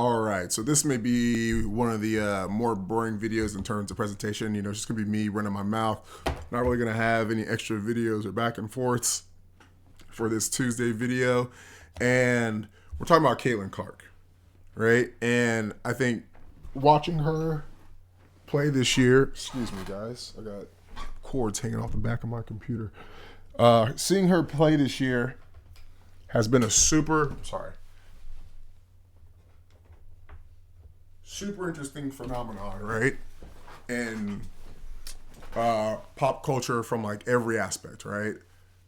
All right, so this may be one of the more boring videos in terms of presentation. It's just gonna be me running my mouth. Not really gonna have any extra videos or back and forths for this Tuesday video. And we're talking about Caitlyn Clark, right? And I think watching her play this year, excuse me guys, I got cords hanging off the back of my computer. Seeing her play this year has been a super interesting phenomenon, right? And pop culture from like every aspect, right?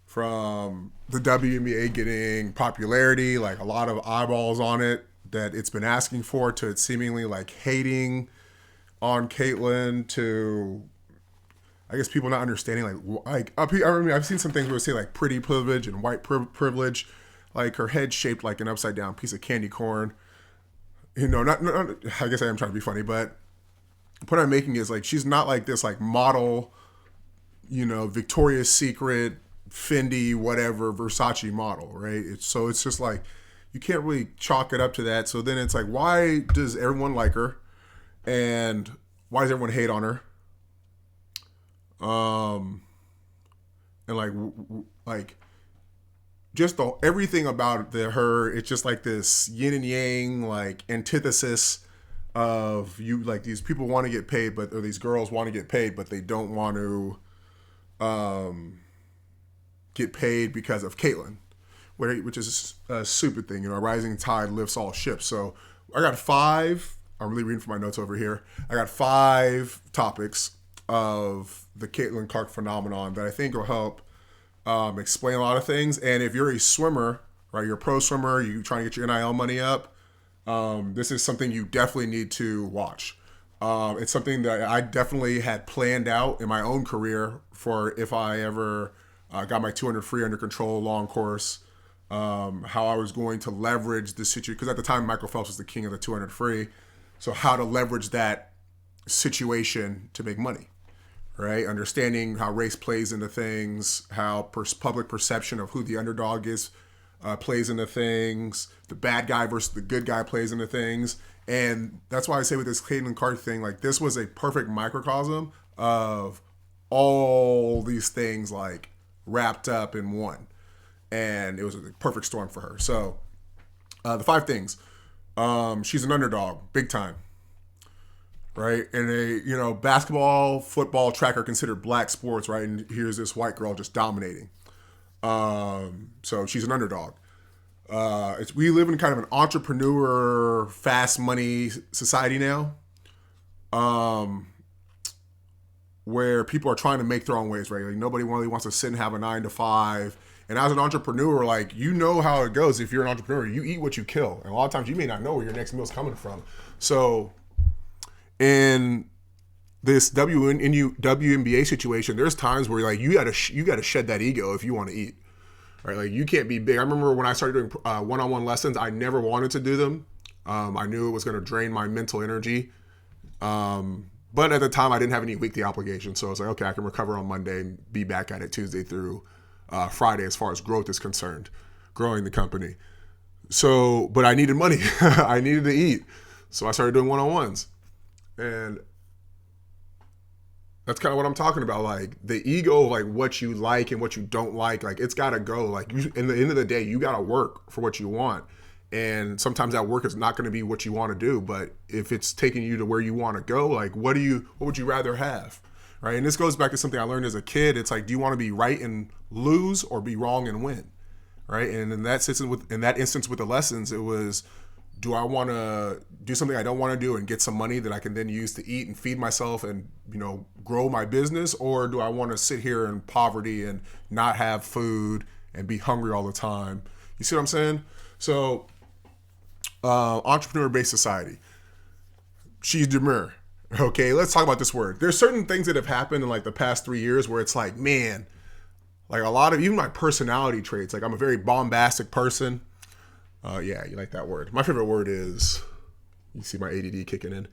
From the WNBA getting popularity, like a lot of eyeballs on it that it's been asking for, to it seemingly like hating on Caitlyn, to I guess people not understanding I've seen some things where it say like pretty privilege and white privilege, like her head shaped like an upside down piece of candy corn. Not I guess I am trying to be funny, but the point I'm making is like she's not like this like model, Victoria's Secret, Fendi, whatever, Versace model, right? It's just like you can't really chalk it up to that. So then it's like, why does everyone like her, and why does everyone hate on her? And like just everything about her, it's just like this yin and yang, like antithesis of you. Like these people want to get paid, or these girls want to get paid, but they don't want to get paid because of Caitlyn, which is a stupid thing. A rising tide lifts all ships. So I got five. I'm really reading from my notes over here. I got 5 topics of the Caitlyn Clark phenomenon that I think will help explain a lot of things. And if you're a swimmer, right, you're a pro swimmer, you trying to get your NIL money up, this is something you definitely need to watch. It's something that I definitely had planned out in my own career for if I ever got my 200 free under control long course, how I was going to leverage the situation. Because at the time, Michael Phelps was the king of the 200 free. So how to leverage that situation to make money. Right, understanding how race plays into things, how public perception of who the underdog is plays into things, the bad guy versus the good guy plays into things. And that's why I say with this Caitlyn Clark thing, like this was a perfect microcosm of all these things like wrapped up in one. And it was a perfect storm for her. So the 5 things. She's an underdog, big time. Right, and basketball, football, track are considered black sports, right? And here's this white girl just dominating. So she's an underdog. We live in kind of an entrepreneur, fast money society now, where people are trying to make their own ways, right? Like nobody really wants to sit and have a 9 to 5. And as an entrepreneur, like how it goes. If you're an entrepreneur, you eat what you kill, and a lot of times you may not know where your next meal is coming from. So in this WNBA situation, there's times where like you gotta shed that ego if you want to eat, right? Like you can't be big. I remember when I started doing one-on-one lessons, I never wanted to do them. I knew it was going to drain my mental energy, but at the time I didn't have any weekly obligations, so I was like, okay, I can recover on Monday and be back at it Tuesday through Friday as far as growth is concerned, growing the company. So, but I needed money, I needed to eat, so I started doing one-on-ones. And that's kind of what I'm talking about. Like the ego of like what you like and what you don't like it's got to go. Like in the end of the day, you got to work for what you want. And sometimes that work is not going to be what you want to do. But if it's taking you to where you want to go, like what would you rather have? Right. And this goes back to something I learned as a kid. It's like, do you want to be right and lose or be wrong and win? Right. And in that instance with the lessons, it was, do I want to do something I don't want to do and get some money that I can then use to eat and feed myself and, grow my business? Or do I want to sit here in poverty and not have food and be hungry all the time? You see what I'm saying? So, entrepreneur-based society. She's demure. Okay, let's talk about this word. There's certain things that have happened in like the past 3 years where it's like, man, like a lot of even my personality traits, like I'm a very bombastic person. Yeah, you like that word. My favorite word is, you see my ADD kicking in,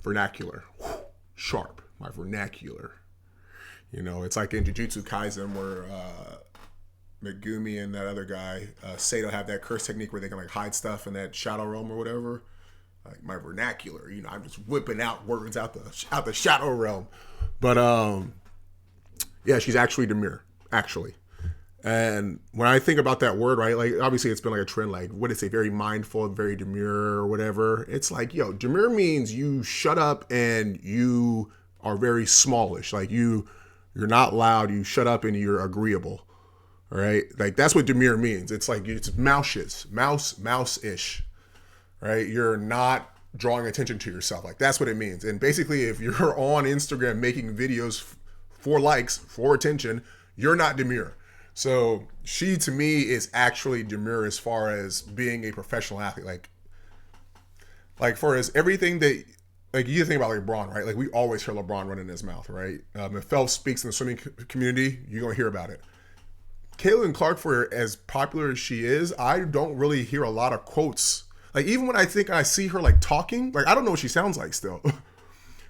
vernacular. Sharp, my vernacular. It's like in Jujutsu Kaisen where Megumi and that other guy, Sato, have that curse technique where they can like hide stuff in that shadow realm or whatever. Like my vernacular, I'm just whipping out words out the shadow realm. But yeah, she's actually demure, actually. And when I think about that word, right, like obviously it's been like a trend, like what is it, very mindful, very demure or whatever. It's like, demure means you shut up and you are very smallish. Like you're not loud, you shut up and you're agreeable. All right. Like that's what demure means. It's like it's mouse-ish. Right? You're not drawing attention to yourself. Like that's what it means. And basically if you're on Instagram making videos for likes, for attention, you're not demure. So she, to me, is actually demure as far as being a professional athlete. Like far as everything that, like you think about like LeBron, right? Like we always hear LeBron running his mouth, right? If Phelps speaks in the swimming community, you're going to hear about it. Caitlyn Clark, for as popular as she is, I don't really hear a lot of quotes. Like even when I think I see her like talking, like I don't know what she sounds like still.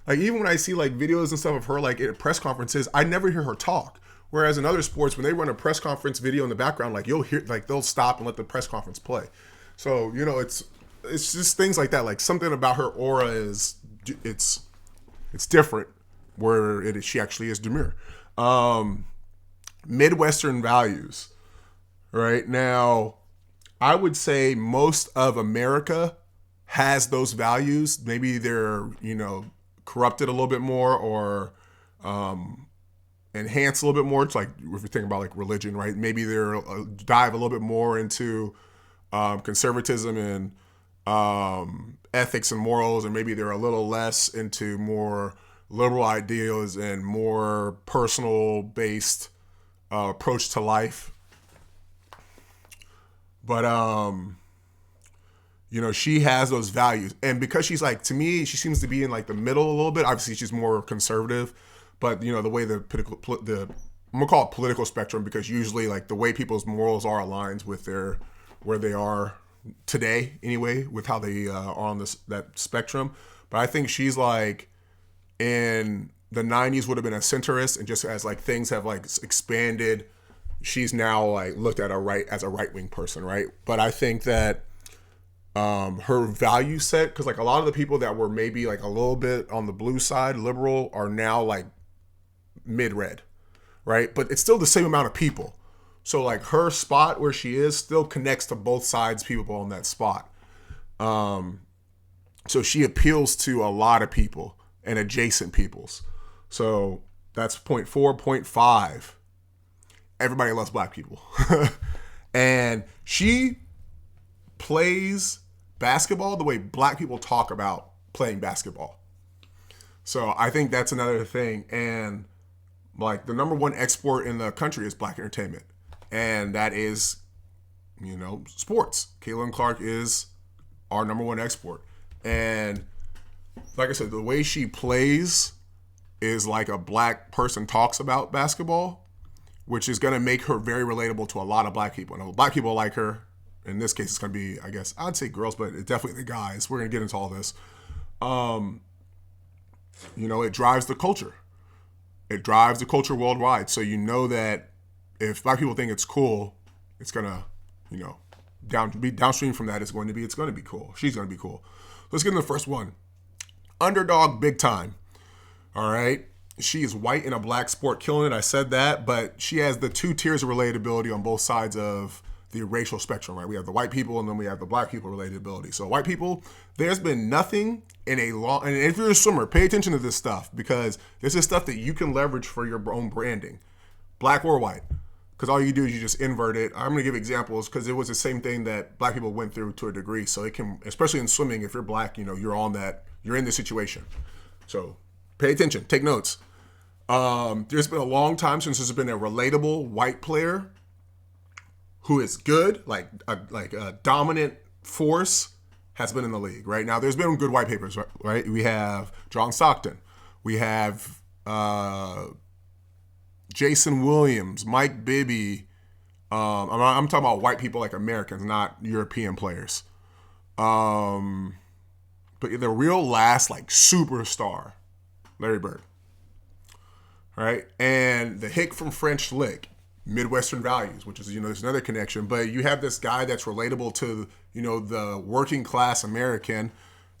Like even when I see like videos and stuff of her like at press conferences, I never hear her talk. Whereas in other sports, when they run a press conference video in the background, like you'll hear, like they'll stop and let the press conference play. So it's just things like that. Like something about her aura it's different. Where she actually is demure. Midwestern values, right? Now, I would say most of America has those values. Maybe they're corrupted a little bit more or enhance a little bit more. It's like if you think about like religion, right? Maybe they're dive a little bit more into conservatism and ethics and morals, and maybe they're a little less into more liberal ideals and more personal based approach to life. But she has those values, and because she's like, to me, she seems to be in like the middle a little bit. Obviously, she's more conservative. But the way I'm gonna call it political spectrum, because usually like the way people's morals are aligns with where they are today anyway, with how they are on that spectrum. But I think she's like in the 90s would have been a centrist, and just as like things have like expanded, she's now like looked at as a right wing person, right? But I think that her value set, because like a lot of the people that were maybe like a little bit on the blue side, liberal, are now like mid-red, right? But it's still the same amount of people. So like her spot where she is still connects to both sides people on that spot. So she appeals to a lot of people and adjacent peoples. So that's point 4. Point 5. Everybody loves black people. And she plays basketball the way black people talk about playing basketball. So I think that's another thing. And like the number one export in the country is black entertainment. And that is, sports. Caitlyn Clark is our number one export. And like I said, the way she plays is like a black person talks about basketball, which is going to make her very relatable to a lot of black people. And black people like her. In this case, it's going to be, I guess, I'd say girls, but it's definitely the guys. We're going to get into all this. It drives the culture. It drives the culture worldwide. So that if black people think it's cool, it's going to, be downstream from that, it's going to be cool. She's going to be cool. Let's get into the first one. Underdog big time. All right. She is white in a black sport, killing it. I said that, but she has the two tiers of relatability on both sides of the racial spectrum, right? We have the white people and then we have the black people relatability. So white people, there's been nothing in a long, and if you're a swimmer, pay attention to this stuff, because this is stuff that you can leverage for your own branding, black or white. Because all you do is you just invert it. I'm going to give examples because it was the same thing that black people went through to a degree. So it can, especially in swimming, if you're black, you're on that, you're in this situation. So pay attention, take notes. There's been a long time since there's been a relatable white player who is good, like a dominant force, has been in the league, right? Now, there's been good white papers, right? We have John Stockton. We have Jason Williams, Mike Bibby. I'm talking about white people like Americans, not European players. But the real last, like, superstar, Larry Bird, right? And the hick from French Lick, Midwestern values, which is, there's another connection. But you have this guy that's relatable to, the working class American,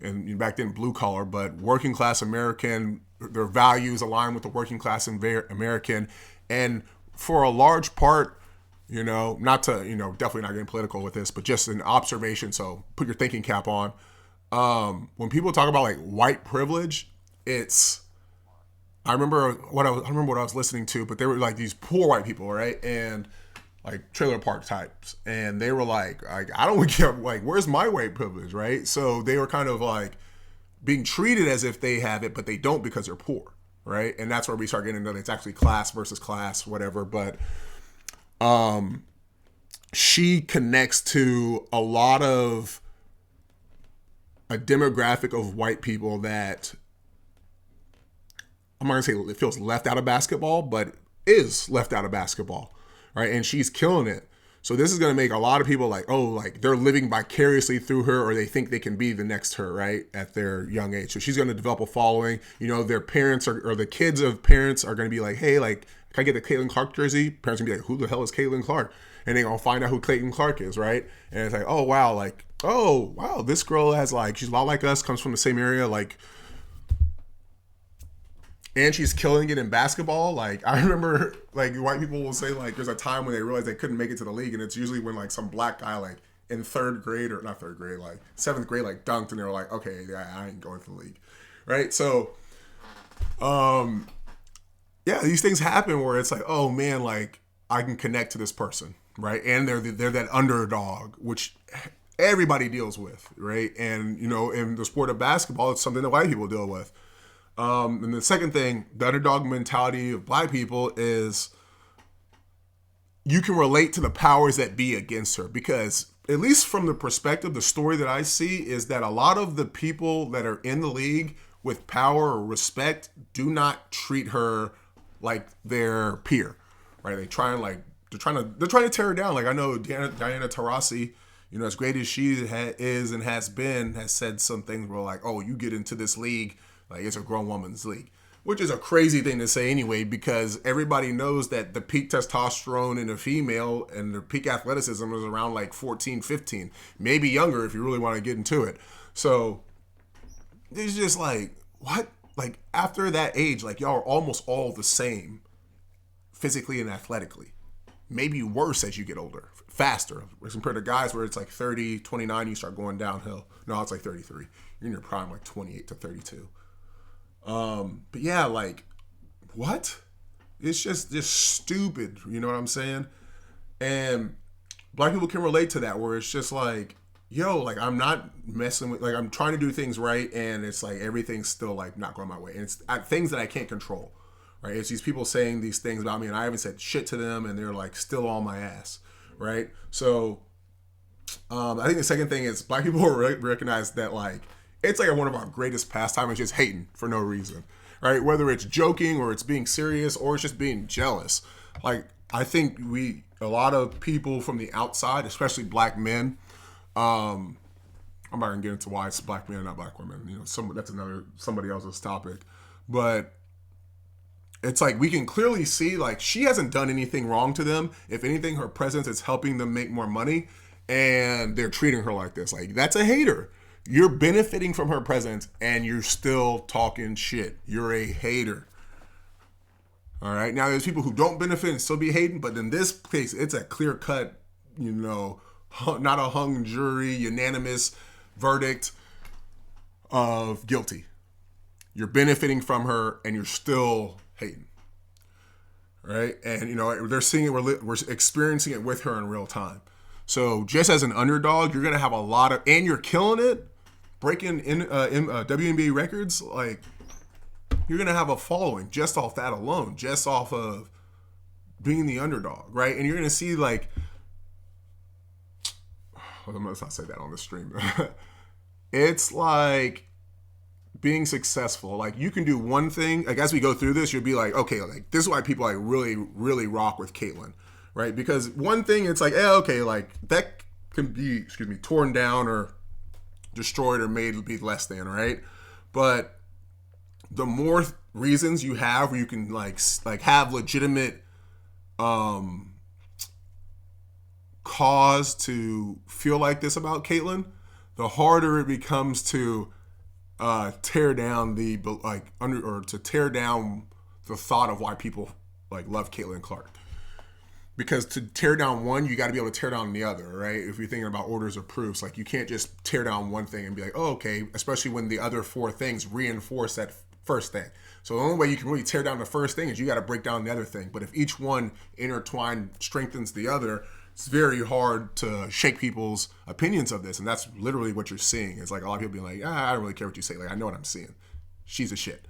and back then blue collar, but working class American, their values align with the working class American. And for a large part, not to, definitely not getting political with this, but just an observation. So put your thinking cap on. When people talk about like white privilege, I remember what I was listening to, but they were like these poor white people, right? And like trailer park types. And they were like I don't get, like, where's my white privilege, right? So they were kind of like being treated as if they have it, but they don't because they're poor, right? And that's where we start getting into it's actually class versus class, whatever. But she connects to a lot of a demographic of white people that I'm not going to say it feels left out of basketball, but is left out of basketball, right? And she's killing it. So this is going to make a lot of people like, oh, like they're living vicariously through her, or they think they can be the next her, right, at their young age. So she's going to develop a following. Their parents or the kids of parents are going to be like, hey, like, can I get the Caitlyn Clark jersey? Parents are going to be like, who the hell is Caitlyn Clark? And they're going to find out who Caitlyn Clark is, right? And it's like, oh, wow, this girl has like, she's a lot like us, comes from the same area, like, and she's killing it in basketball. Like, I remember, like, white people will say, like, there's a time when they realize they couldn't make it to the league, and it's usually when, like, some black guy, like, in third grade, or not third grade, like, seventh grade, like, dunked, and they were like, okay, yeah, I ain't going to the league, right? So, yeah, these things happen where it's like, oh, man, like, I can connect to this person, right? And they're that underdog, which everybody deals with, right? And, in the sport of basketball, it's something that white people deal with. And the second thing, the underdog mentality of black people is you can relate to the powers that be against her, because at least from the perspective, the story that I see is that a lot of the people that are in the league with power or respect do not treat her like their peer, right? They're trying to tear her down. Like, I know Diana Taurasi, as great as she is and has been, has said some things where like, oh, you get into this league, like it's a grown woman's league, which is a crazy thing to say anyway, because everybody knows that the peak testosterone in a female and the peak athleticism is around like 14, 15, maybe younger if you really want to get into it. So it's just like, what? Like, after that age, like, y'all are almost all the same physically and athletically. Maybe worse as you get older, faster. Compared to guys where it's like 30, 29, you start going downhill. No, it's like 33. You're in your prime, like 28 to 32. But yeah, like, what? It's just stupid. You know what I'm saying? And black people can relate to that, where it's just like, yo, like, I'm not messing with, like, I'm trying to do things right, and it's like everything's still like not going my way, and it's things that I can't control, right? It's these people saying these things about me, and I haven't said shit to them, and they're like still on my ass, right? So I think the second thing is black people recognize that, like, it's like one of our greatest pastimes is just hating for no reason, right? Whether it's joking or it's being serious or it's just being jealous. Like, I think a lot of people from the outside, especially black men, I'm not gonna get into why it's black men and not black women. That's somebody else's topic, but it's like we can clearly see, like, she hasn't done anything wrong to them. If anything, her presence is helping them make more money, and they're treating her like this. Like, that's a hater. You're benefiting from her presence, and you're still talking shit. You're a hater. All right. Now, there's people who don't benefit and still be hating, but in this case, it's a clear cut, not a hung jury, unanimous verdict of guilty. You're benefiting from her, and you're still hating. Right? And, they're seeing it, we're experiencing it with her in real time. So just as an underdog, you're going to have a lot of, and you're killing it, breaking in WNBA records, like, you're going to have a following just off that alone, just off of being the underdog, right? And you're going to see, like, let's not say that on the stream. It's like being successful. Like, you can do one thing, like, as we go through this, you'll be like, okay, like, this is why people, like, really, really rock with Caitlyn, right? Because one thing, it's like, okay, like, that can be, torn down or destroyed or made to be less than, right? But the more reasons you have where you can like have legitimate cause to feel like this about Caitlyn, the harder it becomes to tear down the to tear down the thought of why people like love Caitlyn Clark. Because to tear down one, you got to be able to tear down the other, right? If you're thinking about orders of proofs, like you can't just tear down one thing and be like, oh, okay, especially when the other four things reinforce that first thing. So the only way you can really tear down the first thing is you got to break down the other thing. But if each one intertwined strengthens the other, it's very hard to shake people's opinions of this. And that's literally what you're seeing. It's like a lot of people being like, I don't really care what you say. Like, I know what I'm seeing. She's a shit.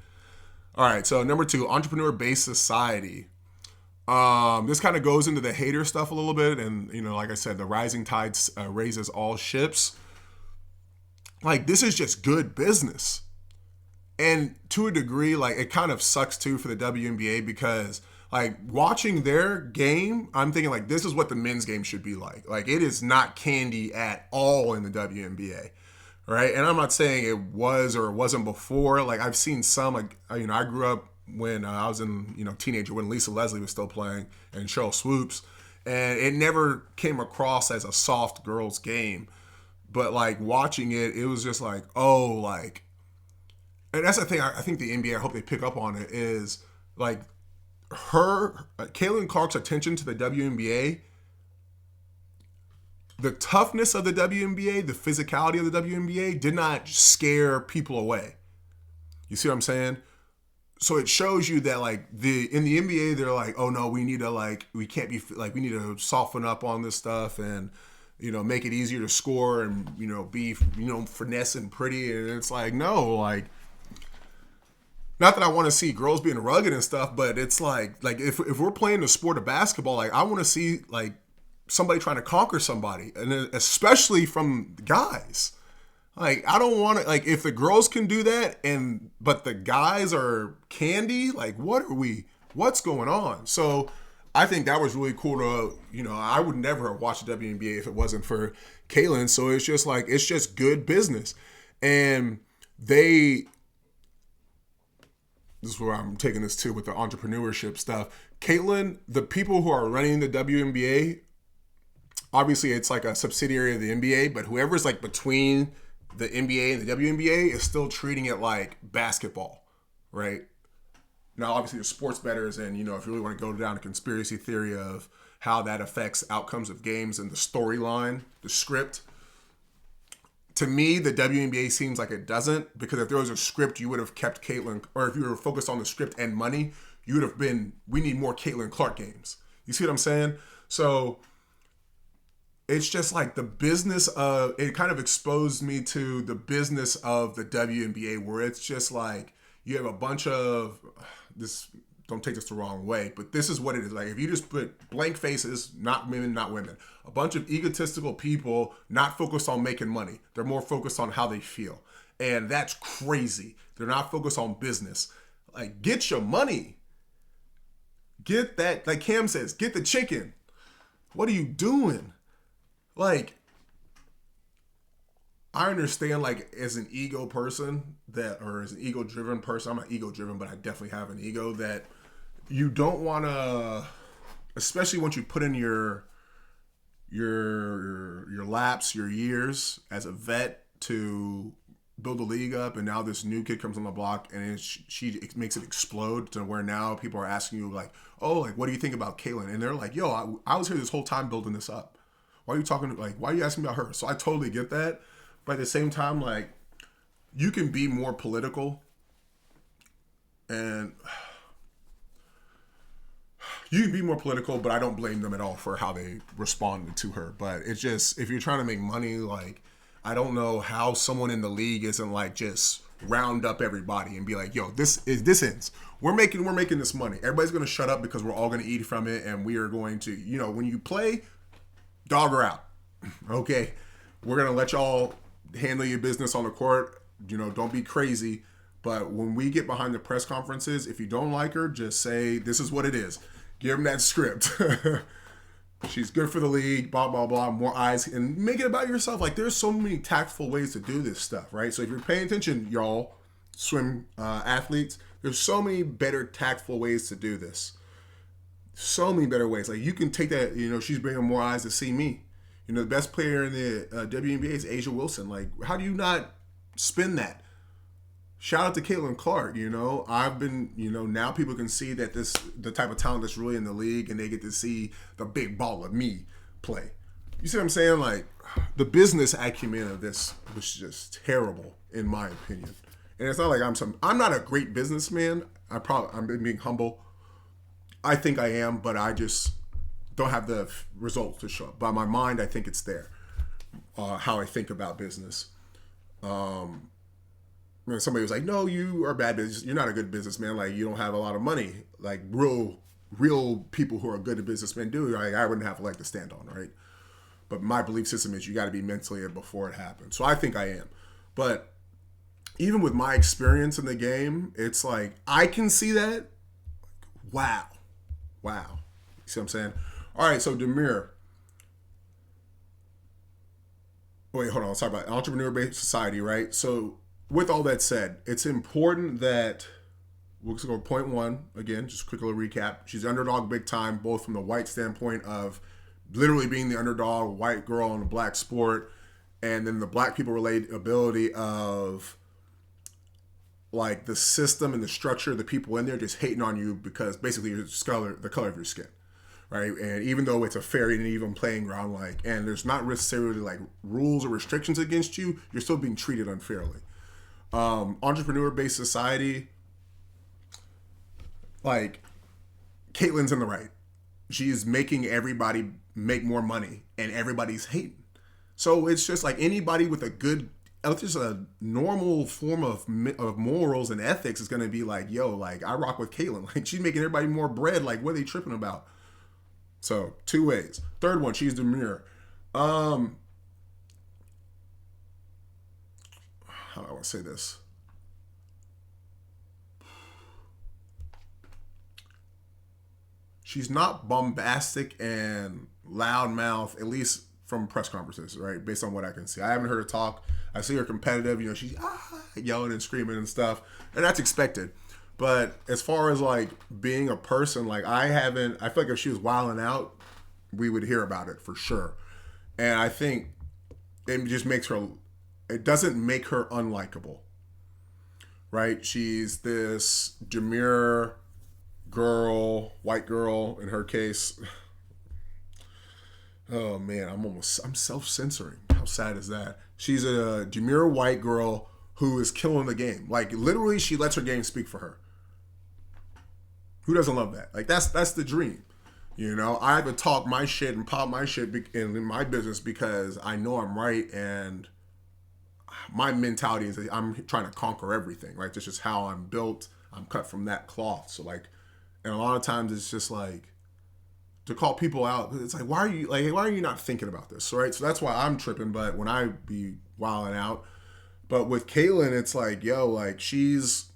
All right, so number 2, entrepreneur-based society. This kind of goes into the hater stuff a little bit, and like I said, the rising tide raises all ships. Like, this is just good business, and to a degree, like it kind of sucks too for the WNBA because like watching their game, I'm thinking like this is what the men's game should be like. Like it is not candy at all in the WNBA, right? And I'm not saying it was or it wasn't before. Like I've seen some, like I grew up when I was in, teenager when Lisa Leslie was still playing and Cheryl Swoops, and it never came across as a soft girls game, but like watching it, it was just like, oh, like, and that's the thing. I think the NBA, I hope they pick up on it, is like Caitlyn Clark's attention to the WNBA, the toughness of the WNBA, the physicality of the WNBA did not scare people away. You see what I'm saying? So it shows you that like in the NBA, they're like, oh no, we need to we can't be like, we need to soften up on this stuff and, make it easier to score and, be, finesse and pretty. And it's like, no, like, not that I want to see girls being rugged and stuff, but it's like if we're playing the sport of basketball, like I want to see like somebody trying to conquer somebody, and especially from guys. Like, I don't want to, like, if the girls can do that, but the guys are candy, like, what's going on? So, I think that was really cool to, I would never have watched the WNBA if it wasn't for Caitlyn. So, it's just like, it's just good business. And this is where I'm taking this to with the entrepreneurship stuff. Caitlyn, the people who are running the WNBA, obviously it's like a subsidiary of the NBA, but whoever's like between the NBA and the WNBA is still treating it like basketball, right? Now, obviously, the sports bettors, and, if you really want to go down a conspiracy theory of how that affects outcomes of games and the storyline, the script, to me, the WNBA seems like it doesn't, because if there was a script, you would have kept Caitlyn, or if you were focused on the script and money, you would have been, we need more Caitlyn Clark games. You see what I'm saying? So it's just like the business of, it kind of exposed me to the business of the WNBA, where it's just like, you have a bunch of, don't take this the wrong way, but this is what it is. Like, if you just put blank faces, not women, a bunch of egotistical people, not focused on making money. They're more focused on how they feel. And that's crazy. They're not focused on business. Like, get your money. Get that, like Cam says, get the chicken. What are you doing? Like, I understand, like, as an ego person or as an ego-driven person, I'm not ego-driven, but I definitely have an ego, that you don't want to, especially once you put in your laps, your years as a vet to build a league up, and now this new kid comes on the block and she makes it explode to where now people are asking you like, oh, like, what do you think about Caitlyn? And they're like, yo, I was here this whole time building this up. Why are you asking about her? So I totally get that. But at the same time, like, you can be more political, and but I don't blame them at all for how they responded to her. But it's just, if you're trying to make money, like, I don't know how someone in the league isn't like just round up everybody and be like, yo, this ends. We're making this money. Everybody's gonna shut up because we're all gonna eat from it, and we are going to, when you play, dog her out. Okay, we're gonna let y'all handle your business on the court. Don't be crazy. But when we get behind the press conferences, if you don't like her, just say, this is what it is. Give them that script. She's good for the league, blah, blah, blah, more eyes, and make it about yourself. Like, there's so many tactful ways to do this stuff, right? So if you're paying attention, y'all, swim athletes, there's so many better tactful ways to do this. So many better ways. Like, you can take that, she's bringing more eyes to see me. You know, the best player in the WNBA is Asia Wilson. Like, how do you not spin that? Shout out to Caitlyn Clark. You know, I've been, you know, now people can see that the type of talent that's really in the league, and they get to see the big ball of me play. You see what I'm saying? Like, the business acumen of this was just terrible, in my opinion. And it's not like I'm not a great businessman. I'm being humble. I think I am, but I just don't have the results to show up. By my mind, I think it's there. How I think about business. Somebody was like, "No, you are bad business. You're not a good businessman. Like, you don't have a lot of money. Like real people who are good at businessmen do. Like, I wouldn't have a leg to stand on, right?" But my belief system is you got to be mentally ill before it happens. So I think I am. But even with my experience in the game, it's like I can see that. Wow. You see what I'm saying? All right, so Demure. Wait, hold on. Let's talk about entrepreneur-based society, right? So with all that said, it's important that we'll just go point one again. Just quick little recap. She's underdog big time, both from the white standpoint of literally being the underdog, white girl in a black sport, and then the black people relatability of like the system and the structure of the people in there just hating on you because basically the color of your skin, right? And even though it's a fair and even playing ground, like, and there's not necessarily like rules or restrictions against you, you're still being treated unfairly. Entrepreneur-based society, like, Caitlyn's in the right. She's making everybody make more money, and everybody's hating. So it's just like anybody with just a normal form of morals and ethics is going to be like, yo, like, I rock with Caitlyn. Like, she's making everybody more bread. Like, what are they tripping about? So, two ways. Third one, she's demure. How do I want to say this? She's not bombastic and loudmouth, at least from press conferences, right? Based on what I can see. I haven't heard her talk. I see her competitive. You know, she's yelling and screaming and stuff. And that's expected. But as far as, like, being a person, like, I feel like if she was wilding out, we would hear about it for sure. And I think it doesn't make her unlikable, right? She's this demure girl, white girl in her case. Oh man, I'm self-censoring. How sad is that? She's a demure white girl who is killing the game. Like, literally, she lets her game speak for her. Who doesn't love that? Like, that's the dream. You know, I have to talk my shit and pop my shit in my business because I know I'm right, and my mentality is that I'm trying to conquer everything, right? That's just how I'm built. I'm cut from that cloth. So, like, and a lot of times it's just like, to call people out, it's like, why are you not thinking about this, right? So that's why I'm tripping, but when I be wilding out. But with Caitlyn, it's like, yo, like, she's,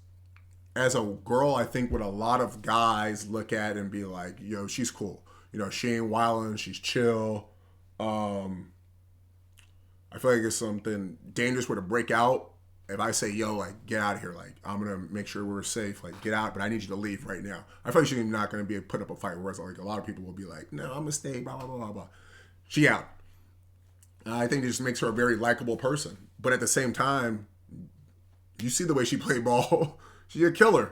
as a girl, I think what a lot of guys look at and be like, yo, she's cool. You know, she ain't wilding, she's chill. I feel like it's something dangerous were to break out. If I say, yo, like, get out of here, like, I'm going to make sure we're safe, like, get out, but I need you to leave right now. I feel like she's not going to be put up a fight, whereas, like, a lot of people will be like, no, I'm going to stay, blah, blah, blah, blah, blah. She out. I think it just makes her a very likable person. But at the same time, you see the way she played ball. She's a killer.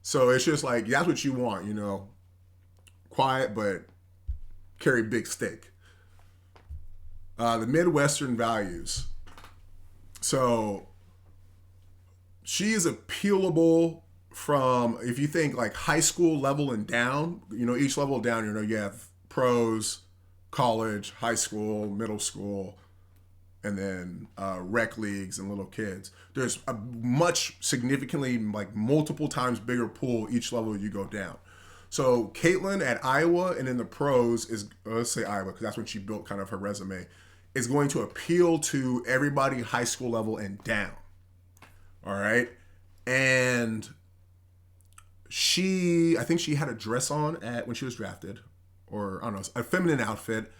So it's just like, that's what you want, you know. Quiet, but carry big stick. The Midwestern values. So she is appealable from, if you think like high school level and down, you know, each level down, you know, you have pros, college, high school, middle school, and then rec leagues and little kids. There's a much significantly, like, multiple times bigger pool each level you go down. So Caitlyn at Iowa and in the pros is, let's say Iowa, because that's when she built kind of her resume, is going to appeal to everybody high school level and down. All right. And I think she had a dress on when she was drafted, or I don't know, a feminine outfit.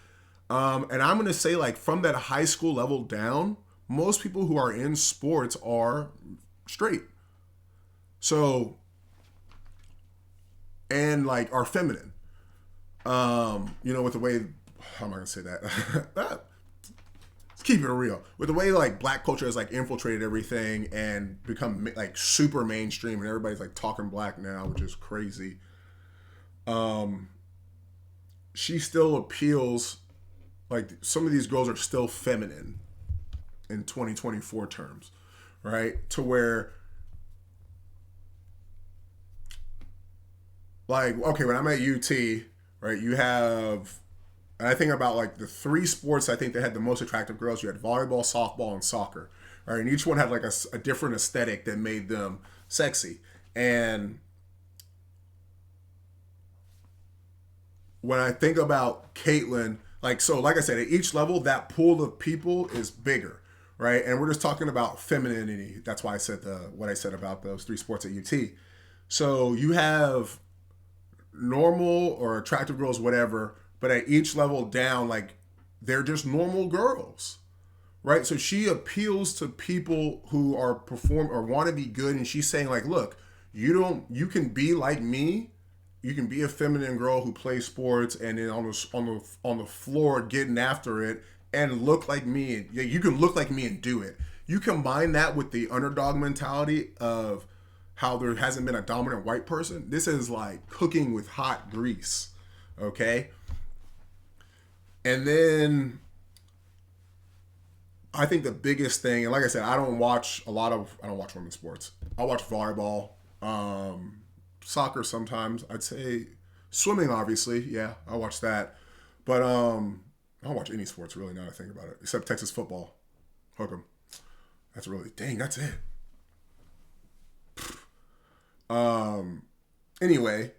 And I'm going to say, like, from that high school level down, most people who are in sports are straight. So, and like are feminine. You know, with the way, how am I going to say that? let's keep it real. With the way like black culture has like infiltrated everything and become like super mainstream, and everybody's like talking black now, which is crazy. Um, she still appeals. Like some of these girls are still feminine in 2024 terms, right? To where, like, okay, when I'm at UT, right, you have, and I think about like the three sports I think that had the most attractive girls. You had volleyball, softball, and soccer, right? And each one had like a different aesthetic that made them sexy. And when I think about Caitlyn, like, so like I said, at each level, that pool of people is bigger, right? And we're just talking about femininity. That's why I said what I said about those three sports at UT. So you have normal or attractive girls, whatever, but at each level down, like they're just normal girls, right? So she appeals to people who are perform or want to be good, and she's saying like, look, you can be like me. You can be a feminine girl who plays sports and then on the floor getting after it and look like me. Yeah, you can look like me and do it. You combine that with the underdog mentality of how there hasn't been a dominant white person. This is like cooking with hot grease, okay? And then I think the biggest thing, and like I said, I don't watch women's sports. I watch volleyball, soccer sometimes. I'd say swimming, obviously. Yeah, I watch that. But I don't watch any sports really now that I think about it, except Texas football. Hook 'em. That's it. Anyway,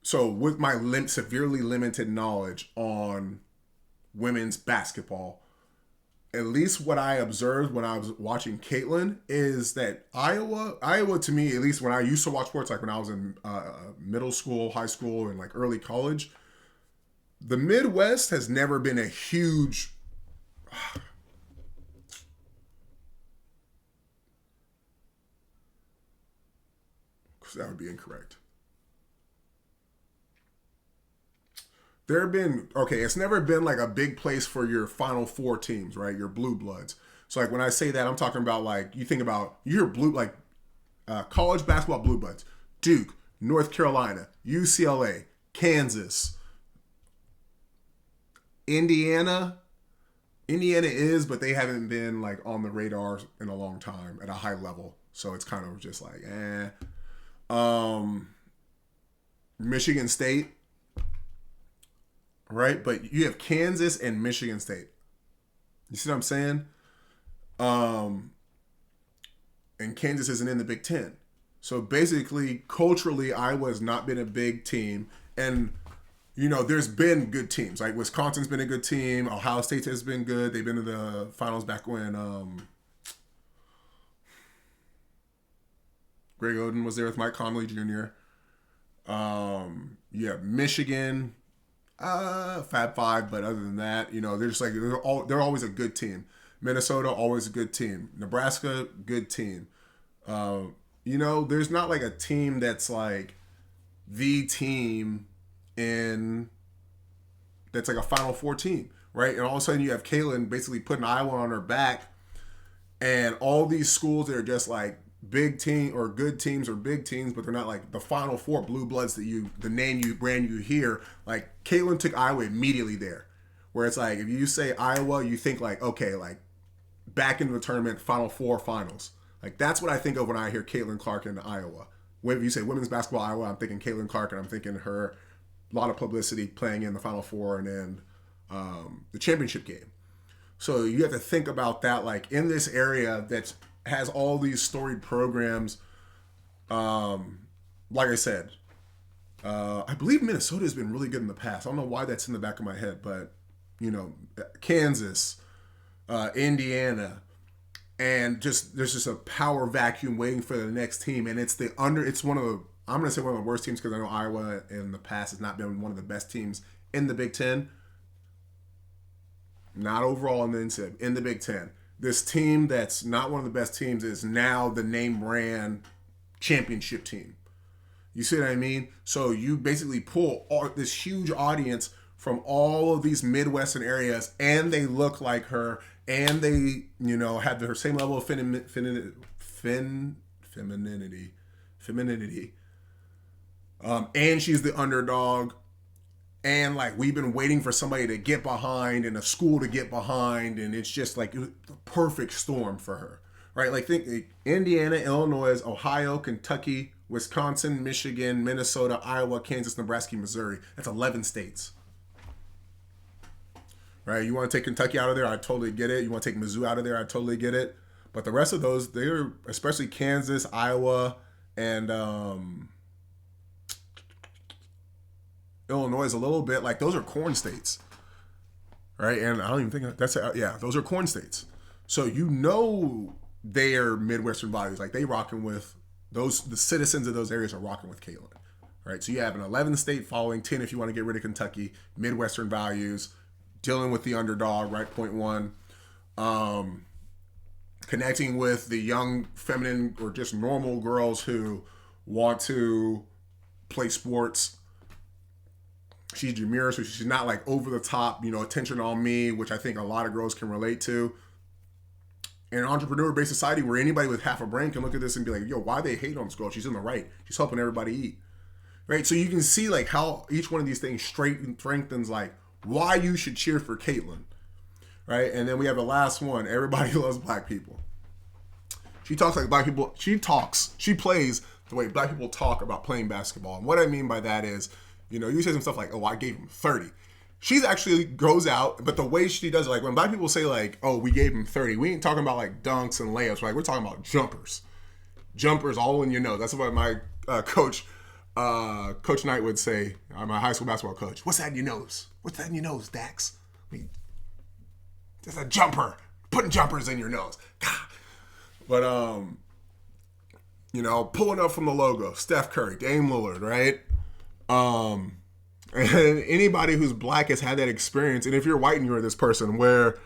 so with my severely limited knowledge on women's basketball, at least what I observed when I was watching Caitlyn is that Iowa to me, at least when I used to watch sports, like when I was in middle school, high school, and like early college, the Midwest has never been a huge. That would be incorrect. It's never been like a big place for your Final Four teams, right? Your blue bloods. So like when I say that, I'm talking about like, you hear blue, like college basketball blue bloods, Duke, North Carolina, UCLA, Kansas, Indiana. Indiana is, but they haven't been like on the radar in a long time at a high level. So it's kind of just like, Michigan State, right? But you have Kansas and Michigan State. You see what I'm saying? And Kansas isn't in the Big Ten. So basically, culturally, Iowa has not been a big team. And, there's been good teams. Like Wisconsin's been a good team. Ohio State has been good. They've been to the finals back when Greg Oden was there with Mike Conley Jr. You have Michigan, Fab Five, but other than that, they're just like they're always a good team. Minnesota, always a good team. Nebraska, good team. There's not like a team that's like the team that's like a Final Four team, right? And all of a sudden you have Caitlyn basically putting Iowa on her back, and all these schools that are just like big team or good teams or big teams, but they're not like the Final Four blue bloods brand you hear. Like Caitlyn took Iowa immediately there, where it's like if you say Iowa, you think like, okay, like back into the tournament, Final Four finals. Like that's what I think of when I hear Caitlyn Clark in Iowa. When you say women's basketball Iowa, I'm thinking Caitlyn Clark, and I'm thinking her, a lot of publicity playing in the Final Four and then the championship game. So you have to think about that, like in this area that has all these storied programs. Like I said, I believe Minnesota has been really good in the past. I don't know why that's in the back of my head, but Kansas, Indiana, and there's just a power vacuum waiting for the next team, and it's one of the worst teams, because I know Iowa in the past has not been one of the best teams in the Big Ten. Not overall in the NCAA, in the Big Ten. This team that's not one of the best teams is now the name brand championship team. You see what I mean? So you basically pull this huge audience from all of these Midwestern areas, and they look like her, and they, have the same level of femininity. And she's the underdog. And like we've been waiting for somebody to get behind and a school to get behind, and it's just like the perfect storm for her, right? Like think Indiana, Illinois, Ohio, Kentucky, Wisconsin, Michigan, Minnesota, Iowa, Kansas, Nebraska, Missouri. That's 11 states, right? You want to take Kentucky out of there, I totally get it. You want to take Mizzou out of there, I totally get it. But the rest of those, they're especially Kansas, Iowa, and Illinois is a little bit like those are corn states, right? And I don't even think that's those are corn states. So they are Midwestern values. Like they rocking with those. The citizens of those areas are rocking with Caitlyn, right? So you have an 11 state following, 10 if you want to get rid of Kentucky. Midwestern values, dealing with the underdog, right? Point one, connecting with the young, feminine, or just normal girls who want to play sports. She's demure, so she's not like over the top, attention on me, which I think a lot of girls can relate to. In an entrepreneur-based society where anybody with half a brain can look at this and be like, yo, why they hate on this girl? She's in the right. She's helping everybody eat. Right? So you can see like how each one of these things strengthens like why you should cheer for Caitlyn. Right? And then we have the last one. Everybody loves black people. She talks like black people. She plays the way black people talk about playing basketball. And what I mean by that is, you say some stuff like, oh, I gave him 30. She's actually goes out, but the way she does it, like when black people say like, oh, we gave him 30, we ain't talking about like dunks and layups, right? We're talking about jumpers. Jumpers all in your nose. That's what my coach Knight would say, my high school basketball coach. What's that in your nose? What's that in your nose, Dax? That's a jumper. Putting jumpers in your nose. But, pulling up from the logo, Steph Curry, Dame Lillard, right? And anybody who's black has had that experience. And if you're white and you're this person where,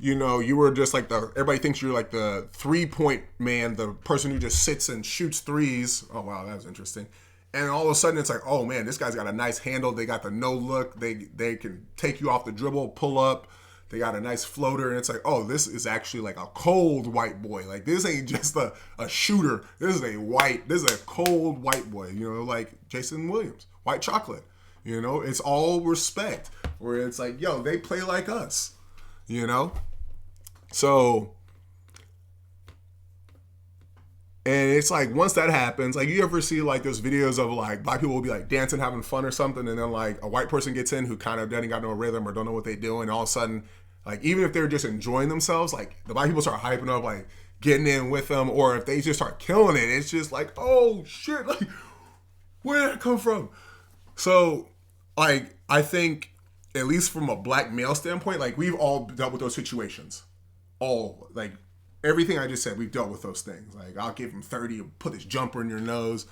you were just like everybody thinks you're like the 3-point man, the person who just sits and shoots threes. Oh, wow, that was interesting. And all of a sudden it's like, oh man, this guy's got a nice handle. They got the no look. They can take you off the dribble, pull up. They got a nice floater. And it's like, oh, this is actually like a cold white boy. Like this ain't just a shooter. This is a cold white boy, like Jason Williams. White chocolate, it's all respect. Where it's like, yo, they play like us, So, and it's like once that happens, like you ever see like those videos of like black people will be like dancing, having fun or something, and then like a white person gets in who kind of doesn't got no rhythm or don't know what they do, and all of a sudden, like even if they're just enjoying themselves, like the black people start hyping up, like getting in with them, or if they just start killing it, it's just like, oh shit, like where did that come from? So, like, I think, at least from a black male standpoint, like, we've all dealt with those situations. All, like, everything I just said, we've dealt with those things. Like, I'll give him 30, put this jumper in your nose.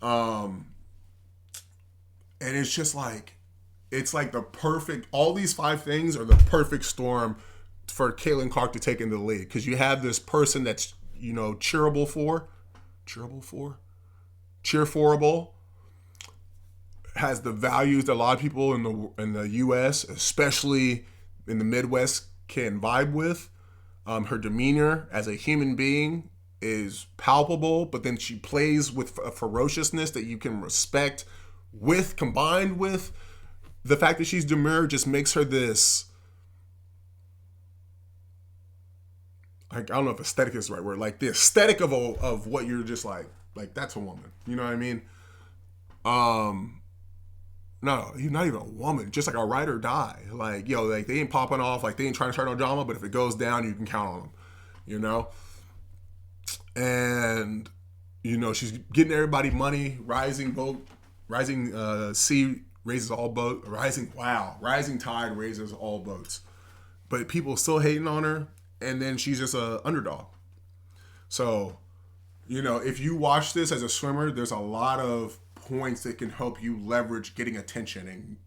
And it's just like, it's like all these 5 things are the perfect storm for Caitlyn Clark to take into the league. Because you have this person that's, cheerforable, has the values that a lot of people in the U.S., especially in the Midwest, can vibe with. Her demeanor as a human being is palpable, but then she plays with a ferociousness that you can respect. Combined with the fact that she's demure, just makes her this. Like, I don't know if aesthetic is the right word. Like the aesthetic of what you're just like that's a woman. You know what I mean? No, he's not even a woman. Just like a ride or die. Like, like they ain't popping off. Like they ain't trying to start no drama. But if it goes down, you can count on them. And she's getting everybody money. Rising sea raises all boats. Rising tide raises all boats. But people still hating on her. And then she's just a underdog. So, if you watch this as a swimmer, there's a lot of points that can help you leverage getting attention and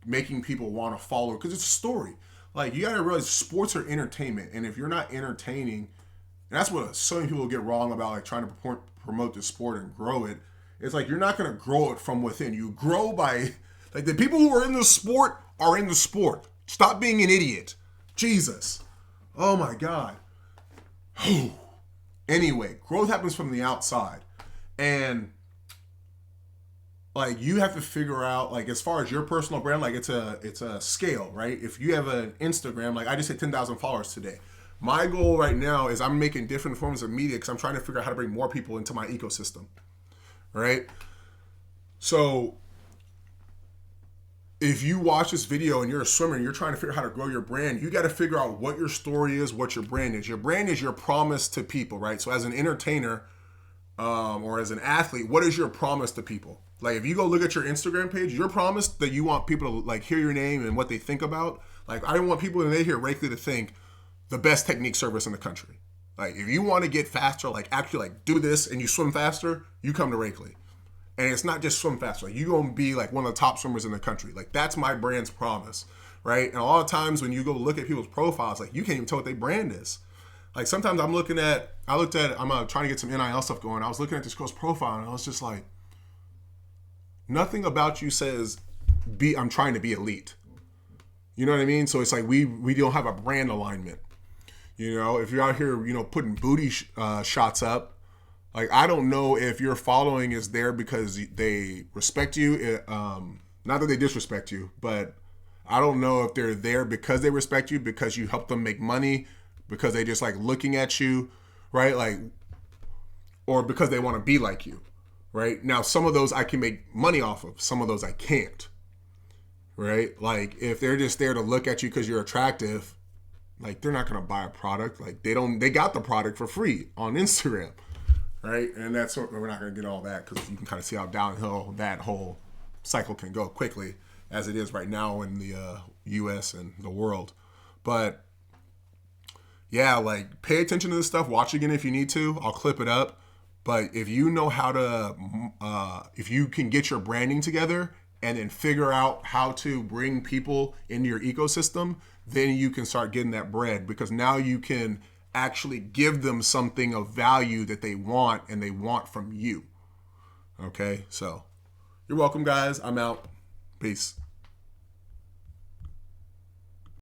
making people want to follow, because it's a story. Like, you gotta realize sports are entertainment, and if you're not entertaining, and that's what so many people get wrong about like trying to promote the sport and grow it. It's like you're not gonna grow it from within. You grow by like the people who are in the sport are in the sport. Stop being an idiot. Jesus. Oh my God. Anyway, growth happens from the outside. And like, you have to figure out, like, as far as your personal brand, like, it's a scale, right? If you have an Instagram, like I just hit 10,000 followers today. My goal right now is I'm making different forms of media because I'm trying to figure out how to bring more people into my ecosystem, right? So if you watch this video and you're a swimmer and you're trying to figure out how to grow your brand, you got to figure out what your story is, what your brand is. Your brand is your promise to people, right? So as an entertainer or as an athlete, what is your promise to people? Like, if you go look at your Instagram page, your promise that you want people to like hear your name and what they think about. Like, I don't want people when they hear Rakely to think the best technique service in the country. Like, if you want to get faster, like actually like do this and you swim faster, you come to Rakely. And it's not just swim faster. Like, you're going to be like one of the top swimmers in the country. Like, that's my brand's promise, right? And a lot of times when you go look at people's profiles, like, you can't even tell what their brand is. Like, sometimes I'm trying to get some NIL stuff going. I was looking at this girl's profile and I was just like, nothing about you says I'm trying to be elite. You know what I mean? So it's like we don't have a brand alignment. You know, if you're out here, you know, putting booty shots up, like, I don't know if your following is there because they respect you. Not that they disrespect you, but I don't know if they're there because they respect you, because you help them make money, because they just like looking at you, right? Like, or because they want to be like you, right? Now, some of those I can make money off of. Some of those I can't, right? Like, if they're just there to look at you because you're attractive, like, they're not going to buy a product. Like, they got the product for free on Instagram. Right, and that's what we're not going to get all that, because you can kind of see how downhill that whole cycle can go quickly, as it is right now in the U.S. and the world. But yeah, like, pay attention to this stuff. Watch again if you need to. I'll clip it up. But if you know how to, if you can get your branding together and then figure out how to bring people into your ecosystem, then you can start getting that bread, because now you can actually give them something of value that they want, and they want from you. Okay, so you're welcome, guys. I'm out. Peace.